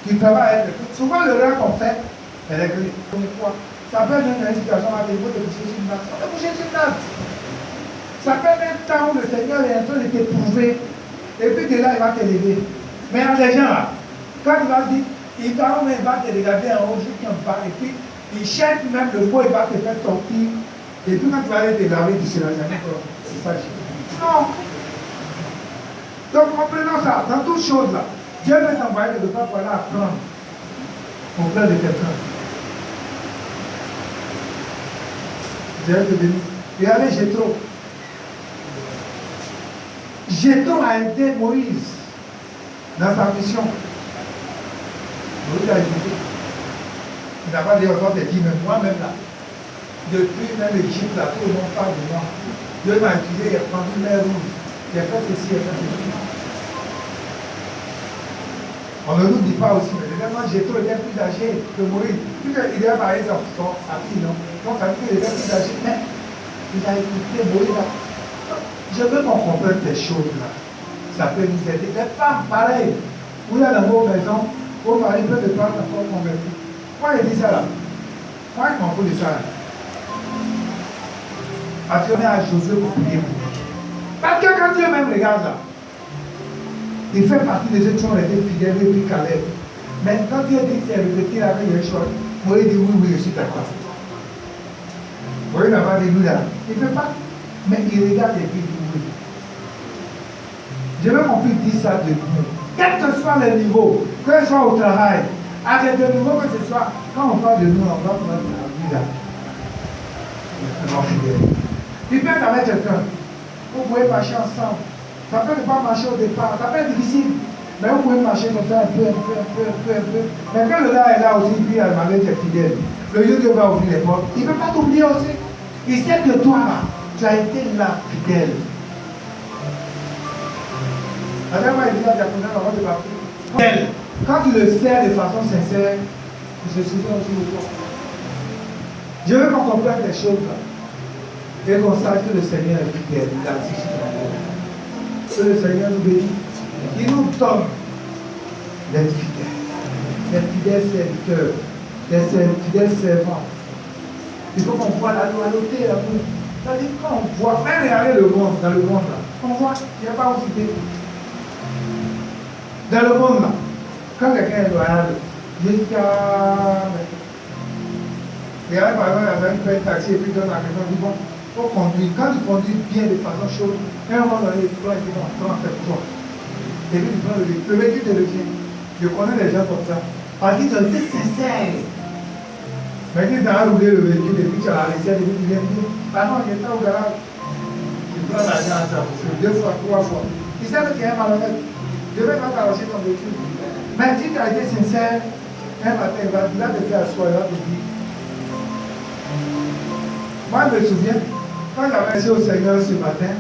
A: Tu travailles avec le. Souvent l'erreur qu'on fait, elle est que ça peut être une situation à niveau de boucher sur une natte. On peut boucher sur une natte. Ça peut être un temps où le Seigneur est en train de t'éprouver. Et puis de là, il va t'élever. Mais il y a des gens là, quand il va dire, il va te regarder en haut, juste en bas, et puis il cherche même le mot, il va te faire sortir. Et puis quand tu vas aller te laver, tu seras jamais comme c'est ça. Non. Donc comprenons ça, dans toutes choses là, Dieu veut t'envoyer de pas pour aller apprendre auprès de quelqu'un. Dieu te bénisse. Regardez Jéthro. Jéthro a aidé Moïse dans sa mission. Moïse a écouté. Il n'a pas dit encore de dire, mais moi-même là, depuis même l'Égypte là, tout le monde parle de moi. Dieu m'a utilisé, il a pris l'air rouge. Il a fait ceci, il a fait ceci. On ne nous dit pas aussi, mais évidemment, Jéthro était plus âgé que Moïse. Puis il a marié sa fille, non? Donc ça veut dire qu'il était plus âgé. Mais il a écouté Moïse là. Je veux qu'on comprenne ces choses-là. Ça peut nous aider. Les femmes, pareil. Vous êtes dans vos maisons, vos maris peuvent ne pas encore convertir. Pourquoi il dit ça là? Pourquoi il m'en fout de ça là? Affirmer à Josué pour prier pour lui. Parce que quand Dieu même regarde là, il fait partie de ceux qui ont été fidèles et puis Caleb. Mais quand Dieu dit que c'est répété avec Yeshua, Moïse dit oui, je suis d'accord. Moïse n'a pas dit oui là. Il ne peut pas. Mais il regarde et puis il dit oui. Je veux qu'on puisse dire ça de nous. Quel que soit le niveau, que ce soit au travail, avec le niveau que ce soit, quand on parle de nous, on va prendre la vie là. Tu peux être avec quelqu'un, vous pouvez marcher ensemble. Ça peut ne pas marcher au départ, ça peut être difficile. Mais vous pouvez marcher comme ça un peu. Mais quand le gars est là aussi, puis il m'a été fidèle. Le Dieu va ouvrir les portes. Il ne peut pas t'oublier aussi. Il sait que toi là, tu as été là fidèle. La dernière fois, il dit à Diaconin avant de partir. Quand tu le fais de façon sincère, tu se souviens aussi de toi. Je veux qu'on comprenne les choses là. Et qu'on sache que le Seigneur est fidèle. Il a dit que le Seigneur nous bénit. Il nous donne d'être fidèles. D'être fidèles serviteurs. D'être fidèles servants. Il faut qu'on voit la loyauté là. C'est-à-dire quand on voit, même regarder le monde, dans le monde là, on voit qu'il n'y a pas aussi de. Dans le monde là, quand quelqu'un est loyal, jusqu'à. Regardez par exemple, il y a un qui paye un taxi et puis donne à quelqu'un qui dit bon, il faut conduire. Quand tu conduis bien de façon chaude, à un moment donné, tu dois dire bon, prends fait toi. Et puis tu prends le véhicule te retient. Je connais des gens comme ça. Parce qu'ils ont été sincères. Mais quand tu as roulé le véhicule et puis tu as la recette et puis tu viens dire, ah non, j'étais au garage. Tu prends l'argent à ça, 2 fois, 3 fois. Tu sais que tu es malhonnête. Je ne vais pas t'arracher ton véhicule. Mais si tu as été sincère, un matin, il va te faire asseoir, il va te dire. Moi, je me souviens, Quand j'avais dit au Seigneur ce matin,